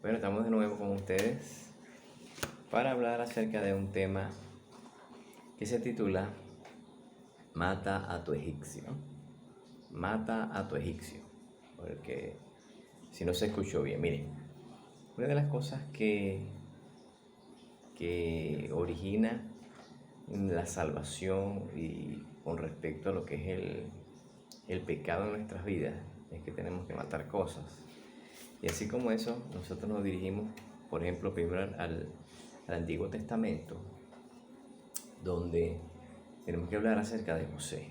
Bueno, estamos de nuevo con ustedes para hablar acerca de un tema que se titula Mata a tu egipcio. Mata a tu egipcio. Porque si no se escuchó bien, miren, una de las cosas que origina la salvación y con respecto a lo que es el pecado en nuestras vidas es que tenemos que matar cosas. Y así como eso, nosotros nos dirigimos, por ejemplo, primero al Antiguo Testamento, donde tenemos que hablar acerca de José.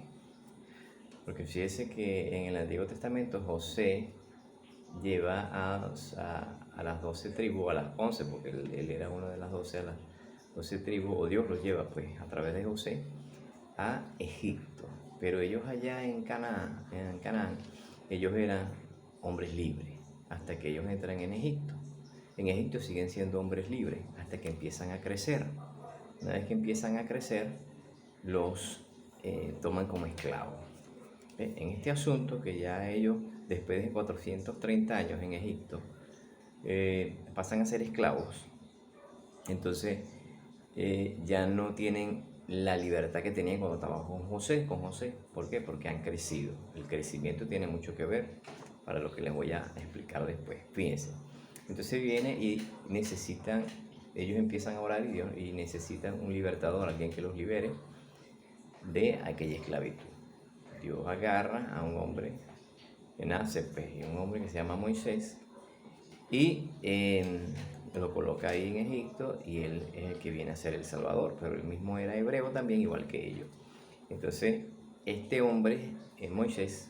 Porque fíjese que en el Antiguo Testamento José lleva a las 12 tribus, a las 11, porque él era uno de las 12, a las 12 tribus, o Dios los lleva pues a través de José a Egipto. Pero ellos allá en Canaán, ellos eran hombres libres hasta que ellos entran en Egipto. En Egipto siguen siendo hombres libres hasta que empiezan a crecer. Una vez que empiezan a crecer, los toman como esclavos. En este asunto que ya ellos, después de 430 años en Egipto, pasan a ser esclavos, entonces ya no tienen la libertad que tenían cuando estaban con José. ¿Por qué? Porque han crecido. El crecimiento tiene mucho que ver para lo que les voy a explicar después. Fíjense. Entonces viene y necesitan, ellos empiezan a orar y necesitan un libertador, alguien que los libere de aquella esclavitud. Dios agarra a un hombre que nace, pues, un hombre que se llama Moisés, y lo coloca ahí en Egipto, y él es el que viene a ser el Salvador, pero él mismo era hebreo también, igual que ellos. Entonces, este hombre, Moisés,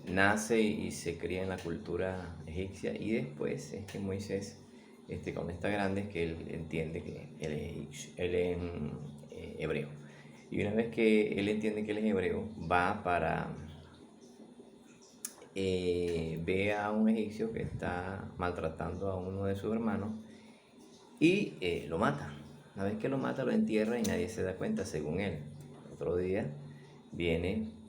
nace y se cría en la cultura egipcia, y después es que Moisés, cuando está grande, es que él entiende que él es hebreo. Y una vez que él entiende que él es hebreo, va para... ve a un egipcio que está maltratando a uno de sus hermanos y lo mata. Una vez que lo mata, lo entierra y nadie se da cuenta, según él. Otro día viene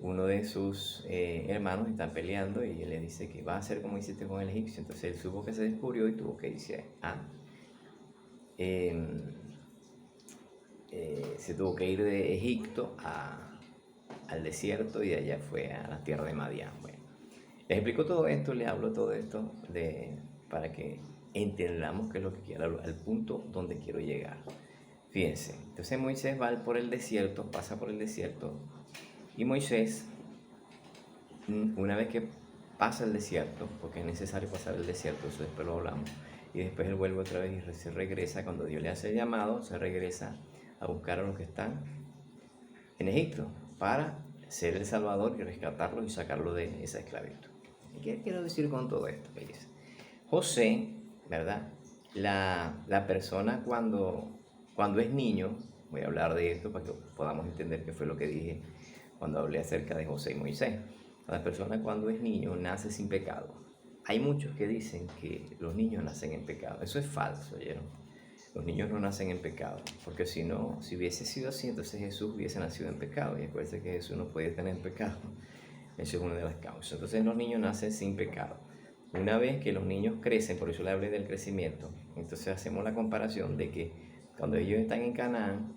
uno de sus hermanos, están peleando, y él le dice que va a hacer como hiciste con el egipcio. Entonces él supo que se descubrió y tuvo que irse se tuvo que ir de Egipto al desierto, y de allá fue a la tierra de Madián. Bueno, les explico todo esto, les hablo todo esto para que entendamos qué es lo que quiero, al punto donde quiero llegar. Fíjense, entonces Moisés va por el desierto, pasa por el desierto, y Moisés, una vez que pasa el desierto, porque es necesario pasar el desierto, eso después lo hablamos, y después él vuelve otra vez y se regresa, cuando Dios le hace el llamado, se regresa a buscar a los que están en Egipto para ser el Salvador y rescatarlos y sacarlos de esa esclavitud. ¿Y qué quiero decir con todo esto? José, ¿verdad? La persona cuando es niño, voy a hablar de esto para que podamos entender qué fue lo que dije cuando hablé acerca de José y Moisés. La persona cuando es niño nace sin pecado. Hay muchos que dicen que los niños nacen en pecado. Eso es falso, ¿oyeron? Los niños no nacen en pecado, porque si no, si hubiese sido así, entonces Jesús hubiese nacido en pecado, y acuérdense que Jesús no puede tener pecado. Esa es una de las causas. Entonces los niños nacen sin pecado. Una vez que los niños crecen, por eso le hablé del crecimiento, entonces hacemos la comparación de que cuando ellos están en Canaán,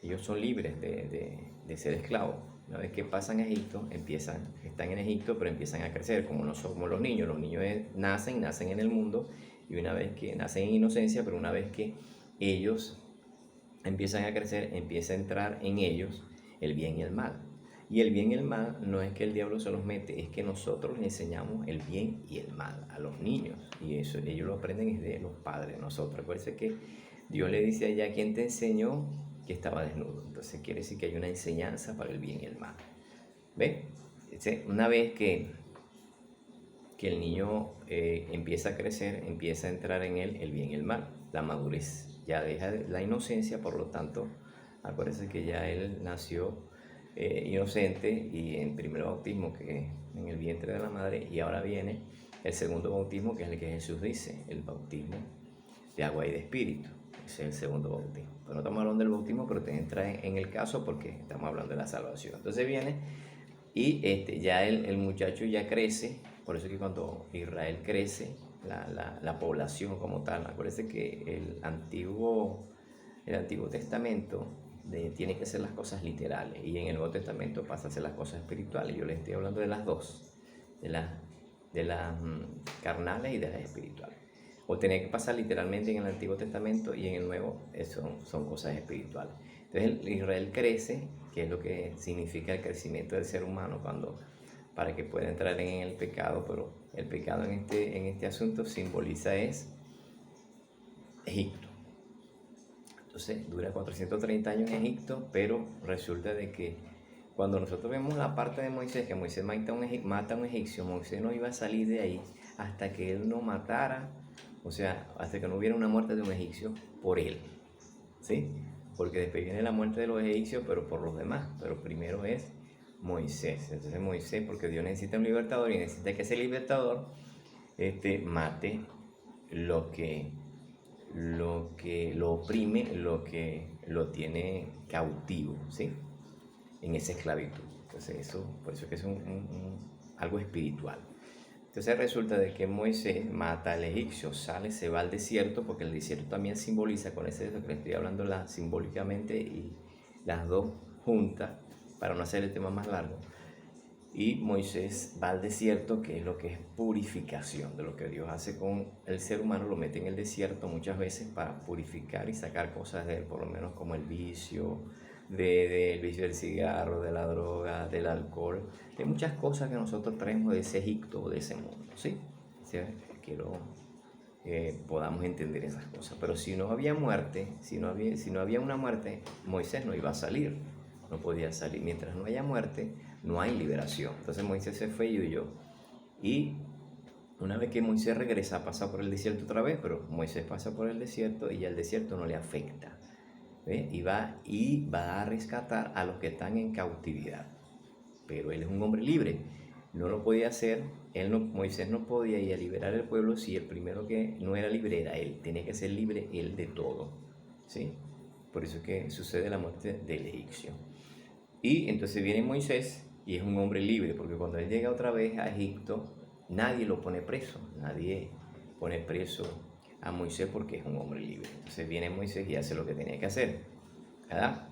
ellos son libres de ser esclavos. Una vez que pasan a Egipto, están en Egipto, pero empiezan a crecer, como no somos los niños. Los niños nacen en el mundo, y una vez que nacen en inocencia, pero una vez que ellos empiezan a crecer, empieza a entrar en ellos el bien y el mal. Y el bien y el mal no es que el diablo se los mete, es que nosotros le enseñamos el bien y el mal a los niños. Y eso ellos lo aprenden desde los padres de nosotros. Recuerden que Dios le dice allá: ¿quién te enseñó que estaba desnudo? Entonces quiere decir que hay una enseñanza para el bien y el mal. ¿Ven? Una vez que el niño empieza a crecer, empieza a entrar en él el bien y el mal, la madurez. Ya deja la inocencia, por lo tanto, acuérdense que ya él nació inocente, y en primer bautismo, que en el vientre de la madre, y ahora viene el segundo bautismo, que es el que Jesús dice, el bautismo de agua y de espíritu. Ese es el segundo bautismo. Pero no estamos hablando del bautismo, pero te entra en el caso porque estamos hablando de la salvación. Entonces viene y ya el muchacho ya crece, Por eso es que cuando Israel crece, la población como tal, acuérdense que el Antiguo Testamento tiene que ser las cosas literales y en el Nuevo Testamento pasa a ser las cosas espirituales. Yo les estoy hablando de las dos, de las carnales y de las espirituales. O tenía que pasar literalmente en el Antiguo Testamento y en el Nuevo son cosas espirituales. Entonces Israel crece, que es lo que significa el crecimiento del ser humano para que pueda entrar en el pecado, pero el pecado en este asunto simboliza es Egipto. Entonces dura 430 años en Egipto, pero resulta de que cuando nosotros vemos la parte de Moisés, que Moisés mata a un egipcio, Moisés no iba a salir de ahí hasta que él no matara, o sea, hasta que no hubiera una muerte de un egipcio por él, ¿sí? Porque después viene la muerte de los egipcios, pero por los demás, pero primero es Moisés. Entonces Moisés, porque Dios necesita un libertador y necesita que ese libertador mate lo oprime, lo que lo tiene cautivo, ¿sí? En esa esclavitud. Entonces por eso es que es algo espiritual. Entonces resulta de que Moisés mata al egipcio, sale, se va al desierto, porque el desierto también simboliza, con ese que le estoy hablando simbólicamente, y las dos juntas, para no hacer el tema más largo. Y Moisés va al desierto, que es lo que es purificación, de lo que Dios hace con el ser humano, lo mete en el desierto muchas veces para purificar y sacar cosas de él, por lo menos como el vicio, del vicio del cigarro, de la droga, del alcohol, de muchas cosas que nosotros traemos de ese Egipto, de ese mundo, ¿sí? Quiero que podamos entender esas cosas. Pero si no había muerte, si no había una muerte, Moisés no iba a salir, no podía salir. Mientras no haya muerte, no hay liberación. Entonces Moisés se fue y huyó. Y una vez que Moisés regresa, pasa por el desierto otra vez, pero Moisés pasa por el desierto y al desierto no le afecta. ¿Ve? Y va a rescatar a los que están en cautividad. Pero él es un hombre libre, no lo podía hacer. Moisés no podía ir a liberar el pueblo si el primero que no era libre era él. Tenía que ser libre él de todo, ¿sí? Por eso es que sucede la muerte del egipcio. Y entonces viene Moisés y es un hombre libre, porque cuando él llega otra vez a Egipto, nadie lo pone preso, nadie pone preso a Moisés porque es un hombre libre. Entonces viene Moisés y hace lo que tenía que hacer, ¿verdad?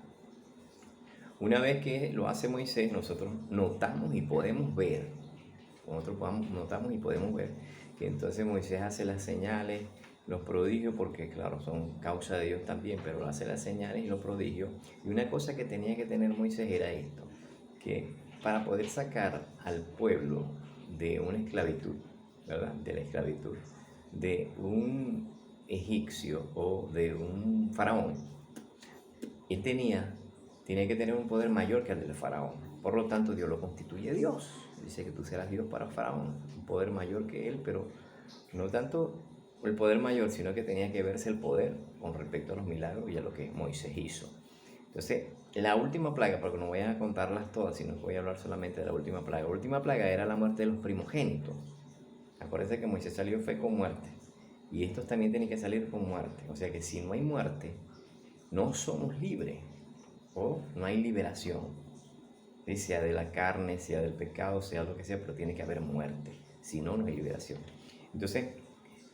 Una vez que lo hace Moisés, nosotros notamos y podemos ver, notamos y podemos ver que entonces Moisés hace las señales, los prodigios, porque claro, son causa de Dios también, pero hace las señales y los prodigios. Y una cosa que tenía que tener Moisés era esto, que para poder sacar al pueblo de una esclavitud, ¿verdad? De la esclavitud, de un egipcio o de un faraón, él tenía que tener un poder mayor que el del faraón. Por lo tanto, Dios lo constituye Dios. Dice que tú serás Dios para faraón, un poder mayor que él, pero no tanto el poder mayor, sino que tenía que verse el poder con respecto a los milagros y a lo que Moisés hizo. Entonces, la última plaga, porque no voy a contarlas todas, sino que voy a hablar solamente de la última plaga. La última plaga era la muerte de los primogénitos. Acuérdense que Moisés salió fue con muerte. Y estos también tienen que salir con muerte. O sea que si no hay muerte, no somos libres. O no hay liberación. Sea de la carne, sea del pecado, sea lo que sea, pero tiene que haber muerte. Si no, no hay liberación. Entonces,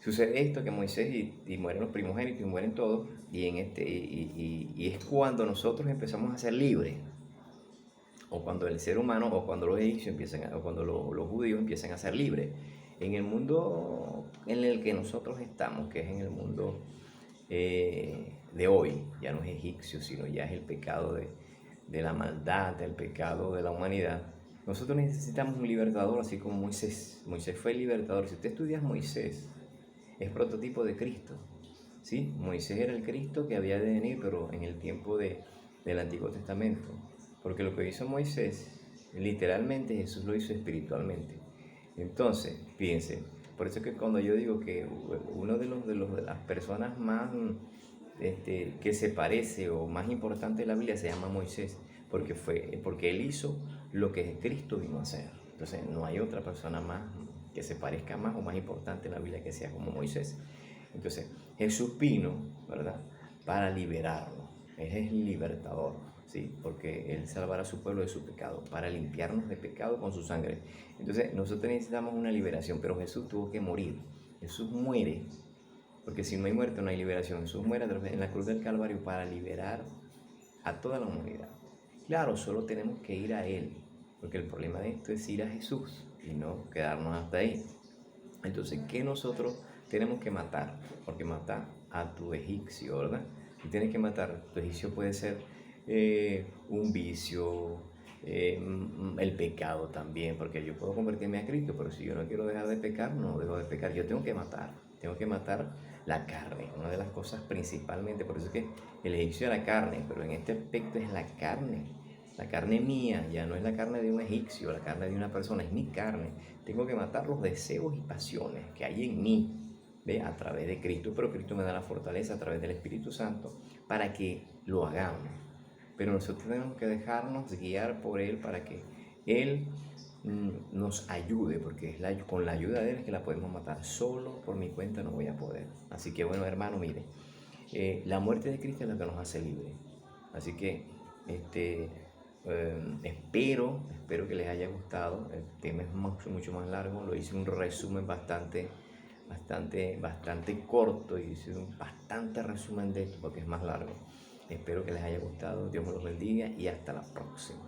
sucede esto, que Moisés y mueren los primogénitos y mueren todos, y es cuando nosotros empezamos a ser libres, o cuando el ser humano, o cuando los egipcios o cuando los judíos empiezan a ser libres. En el mundo en el que nosotros estamos, que es en el mundo de hoy, ya no es egipcio, sino ya es el pecado de la maldad, el pecado de la humanidad. Nosotros necesitamos un libertador, así como Moisés. Moisés fue el libertador. Si usted estudia Moisés, es prototipo de Cristo, ¿sí? Moisés era el Cristo que había de venir, pero en el tiempo del Antiguo Testamento. Porque lo que hizo Moisés, literalmente Jesús lo hizo espiritualmente. Entonces, fíjense, por eso es que cuando yo digo que uno de las personas más que se parece o más importante de la Biblia se llama Moisés, porque él hizo lo que Cristo vino a hacer. Entonces no hay otra persona más que se parezca más o más importante en la Biblia que sea como Moisés. Entonces Jesús vino, ¿verdad?, para liberarlo. Él es el libertador. ¿sí? Porque Él salvará a su pueblo de su pecado, para limpiarnos de pecado con su sangre. Entonces, nosotros necesitamos una liberación, pero Jesús tuvo que morir. Jesús muere, porque si no hay muerte no hay liberación. Jesús muere en la cruz del Calvario para liberar a toda la humanidad. Claro, solo tenemos que ir a Él, porque el problema de esto es ir a Jesús y no quedarnos hasta ahí. Entonces, ¿qué nosotros tenemos que matar? Porque mata a tu egipcio, ¿verdad? Y tienes que matar. Tu egipcio puede ser un vicio, el pecado también, porque yo puedo convertirme a Cristo, pero si yo no quiero dejar de pecar, no dejo de pecar. Yo tengo que matar la carne, una de las cosas principalmente, por eso es que el egipcio era carne, pero en este aspecto es la carne mía, ya no es la carne de un egipcio, la carne de una persona, es mi carne. Tengo que matar los deseos y pasiones que hay en mí, ¿ve? A través de Cristo, pero Cristo me da la fortaleza a través del Espíritu Santo para que lo hagamos. Pero nosotros tenemos que dejarnos guiar por Él para que Él nos ayude, porque con la ayuda de Él es que la podemos matar. Solo por mi cuenta no voy a poder. Así que bueno, hermano, mire, la muerte de Cristo es la que nos hace libres. Así que espero que les haya gustado. El tema es mucho más largo. Lo hice un resumen bastante corto y hice un bastante resumen de esto porque es más largo. Espero que les haya gustado. Dios me los bendiga y hasta la próxima.